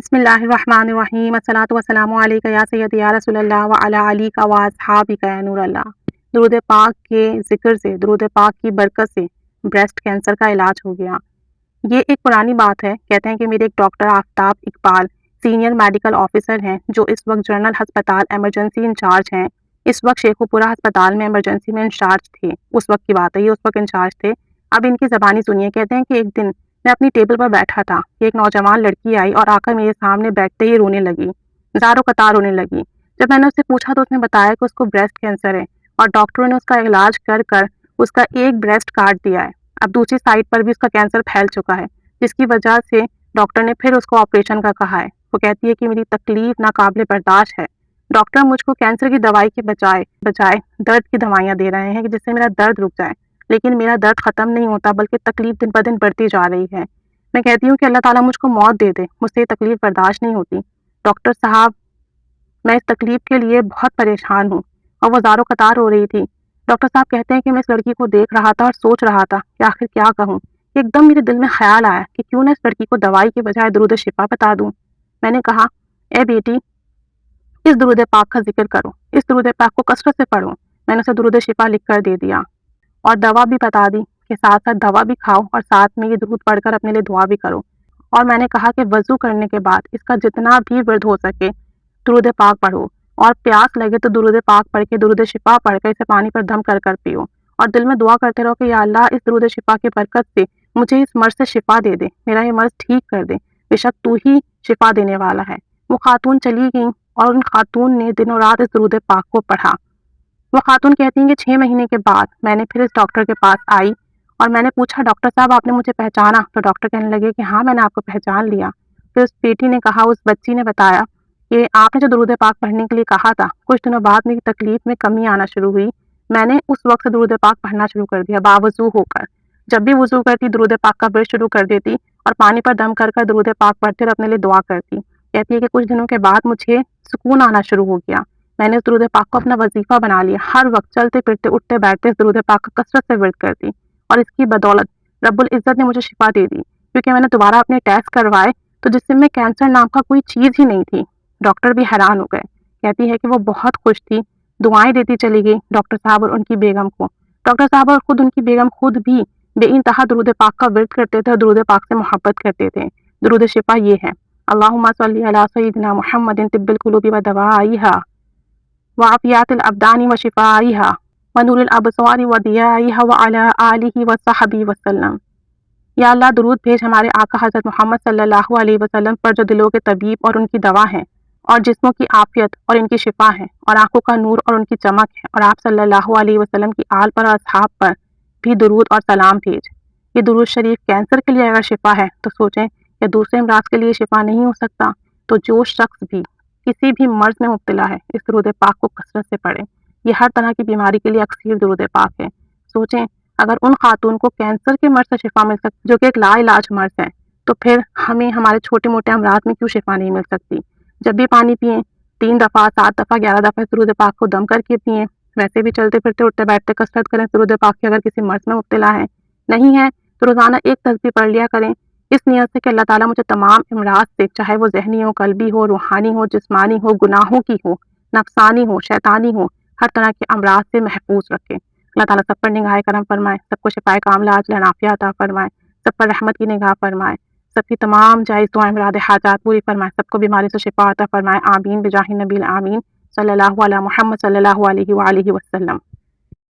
بسم اللہ الرحمن الرحیم الصلاۃ والسلام علیک یا سیدی یا رسول اللہ وعلی آلک و اصحابک یا نور اللہ۔ درود پاک کے ذکر سے، درود پاک کی برکت سے بریسٹ کینسر کا علاج ہو گیا۔ یہ ایک پرانی بات ہے۔ کہتے ہیں کہ میرے ایک ڈاکٹر آفتاب اقبال سینئر میڈیکل آفیسر ہیں، جو اس وقت جنرل ہسپتال ایمرجنسی انچارج ہیں۔ اس وقت شیخو پورہ ہسپتال میں ایمرجنسی میں انچارج تھے۔ اس وقت کی بات ہے، یہ اس وقت انچارج تھے۔ اب ان کی زبانی سنیے۔ کہتے ہیں کہ ایک دن میں اپنی ٹیبل پر بیٹھا تھا کہ ایک نوجوان لڑکی آئی اور آ کر میرے سامنے بیٹھتے ہی رونے لگی، زاروں قطار رونے لگی۔ جب میں نے اس سے پوچھا تو اس نے بتایا کہ اس کو بریسٹ کینسر ہے اور ڈاکٹروں نے اس کا علاج کر اس کا ایک بریسٹ کاٹ دیا ہے۔ اب دوسری سائڈ پر بھی اس کا کینسر پھیل چکا ہے، جس کی وجہ سے ڈاکٹر نے پھر اس کو آپریشن کا کہا ہے۔ وہ کہتی ہے کہ میری تکلیف ناقابل برداشت ہے۔ ڈاکٹر مجھ کو کینسر کی دوائی کے بجائے درد کی دوائیاں دے رہے ہیں کہ جس سے میرا درد رک جائے، لیکن میرا درد ختم نہیں ہوتا بلکہ تکلیف دن بدن بڑھتی جا رہی ہے۔ میں کہتی ہوں کہ اللہ تعالیٰ مجھ کو موت دے دے، مجھ سے یہ تکلیف برداشت نہیں ہوتی۔ ڈاکٹر صاحب، میں اس تکلیف کے لیے بہت پریشان ہوں۔ اور وہ زاروں قطار ہو رہی تھی۔ ڈاکٹر صاحب کہتے ہیں کہ میں اس لڑکی کو دیکھ رہا تھا اور سوچ رہا تھا کہ آخر کیا کہوں۔ ایک دم میرے دل میں خیال آیا کہ کیوں نہ اس لڑکی کو دوائی کے بجائے درود شفا بتا دوں۔ میں نے کہا، اے بیٹی، اس درود پاک کا ذکر کرو، اس درود پاک کو کثرت سے پڑھو۔ میں نے اسے درود شفا لکھ کر دے دیا اور دوا بھی بتا دی کہ ساتھ ساتھ دوا بھی کھاؤ اور ساتھ میں یہ درود پڑھ کر اپنے لیے دعا بھی کرو۔ اور میں نے کہا کہ وضو کرنے کے بعد اس کا جتنا بھی ورد ہو سکے درود پاک پڑھو، اور پیاس لگے تو درود پاک پڑھ کے درود شفا پڑھ کر اسے پانی پر دم کر کر پیو، اور دل میں دعا کرتے رہو کہ یا اللہ، اس درود شفا کی برکت سے مجھے اس مرض سے شفا دے دے، میرا یہ مرض ٹھیک کر دے، بے شک تو ہی شفا دینے والا ہے۔ وہ خاتون چلی گئیں اور ان خاتون نے دن و رات اس درود پاک کو پڑھا۔ وہ خاتون کہتی ہیں کہ 6 مہینے کے بعد میں نے پھر اس ڈاکٹر کے پاس آئی اور میں نے پوچھا، ڈاکٹر صاحب آپ نے مجھے پہچانا؟ تو ڈاکٹر کہنے لگے کہ ہاں، میں نے آپ کو پہچان لیا۔ پھر اس بیٹی نے کہا، اس بچی نے بتایا کہ آپ نے جو درود پاک پڑھنے کے لیے کہا تھا، کچھ دنوں بعد میری تکلیف میں کمی آنا شروع ہوئی۔ میں نے اس وقت سے درود پاک پڑھنا شروع کر دیا، باوضو ہو کر۔ جب بھی وضو کرتی درود پاک کا ورد شروع کر دیتی اور پانی پر دم کر کر درود پاک پڑھتے اور اپنے لیے دعا کرتی۔ کہتی ہے کہ کچھ دنوں کے بعد مجھے سکون آنا شروع ہو گیا۔ میں نے اس درود پاک کو اپنا وظیفہ بنا لیا، ہر وقت چلتے پھرتے اٹھتے بیٹھتے اس درود پاک کا کثرت سے ورد کرتی، اور اس کی بدولت رب العزت نے مجھے شفا دے دی، کیونکہ میں نے دوبارہ اپنے ٹیسٹ کروائے تو جسم میں کینسر نام کا کوئی چیز ہی نہیں تھی۔ ڈاکٹر بھی حیران ہو گئے۔ کہتی ہے کہ وہ بہت خوش تھی، دعائیں دیتی چلی گئی ڈاکٹر صاحب اور ان کی بیگم کو۔ ڈاکٹر صاحب اور خود ان کی بیگم خود بھی بے انتہا درود پاک کا ورد کرتے تھے اور درود پاک سے محبت کرتے تھے۔ درود شفا یہ ہے، اللہم صلی علی سیدنا محمد طب القلوب و دوائیہا وعافیات الابدان و شفائیہا ونور الابصار و ضیائیہا وعلی آلہ وصحبہ وسلم۔ یا اللہ، درود بھیج ہمارے آقا حضرت محمد صلی اللہ علیہ وسلم پر، جو دلوں کے طبیب اور ان کی دوا ہیں، اور جسموں کی عافیت اور ان کی شفا ہے، اور آنکھوں کا نور اور ان کی چمک ہے، اور آپ صلی اللہ علیہ وسلم کی آل پر اور اصحاب پر بھی درود اور سلام بھیج۔ یہ درود شریف کینسر کے لیے اگر شفا ہے تو سوچیں کہ دوسرے امراض کے لیے شفا نہیں ہو سکتا؟ تو جو شخص بھی کسی بھی مرض میں مبتلا ہے، اس درود پاک کو کثرت سے پڑھیں۔ یہ ہر طرح کی بیماری کے لیے اکسیر درود پاک ہے۔ سوچیں، اگر ان خاتون کو کینسر کے مرض سے شفا مل سکتی، جو کہ ایک لا علاج مرض ہے، تو پھر ہمیں ہمارے چھوٹے موٹے امراض میں کیوں شفا نہیں مل سکتی؟ جب بھی پانی پئیں 3 دفعہ 7 دفعہ 11 دفعہ درود پاک کو دم کر کے پئیں۔ ویسے بھی چلتے پھرتے اٹھتے بیٹھتے کثرت کریں درود پاک کی۔ اگر کسی مرض میں مبتلا ہے، نہیں ہے تو روزانہ ایک تسبیح پڑھ لیا کریں، اس نیت سے کہ اللہ تعالیٰ مجھے تمام امراض سے، چاہے وہ ذہنی ہو، قلبی ہو، روحانی ہو، جسمانی ہو، گناہوں کی ہو، نفسانی ہو، شیطانی ہو، ہر طرح کے امراض سے محفوظ رکھے۔ اللہ تعالیٰ سب پر نگاہ کرم فرمائے، سب کو شفائے کاملہ عاجلہ عافیہ عطا فرمائے، سب پر رحمت کی نگاہ فرمائے، سب کی تمام جائز دعائیں مراد حاجات پوری فرمائے، سب کو بیماری سے شفا عطا فرمائے۔ آمین بجاہ نبی آمین، صلی اللہ علی محمد صلی اللہ علیہ وآلہ وسلم۔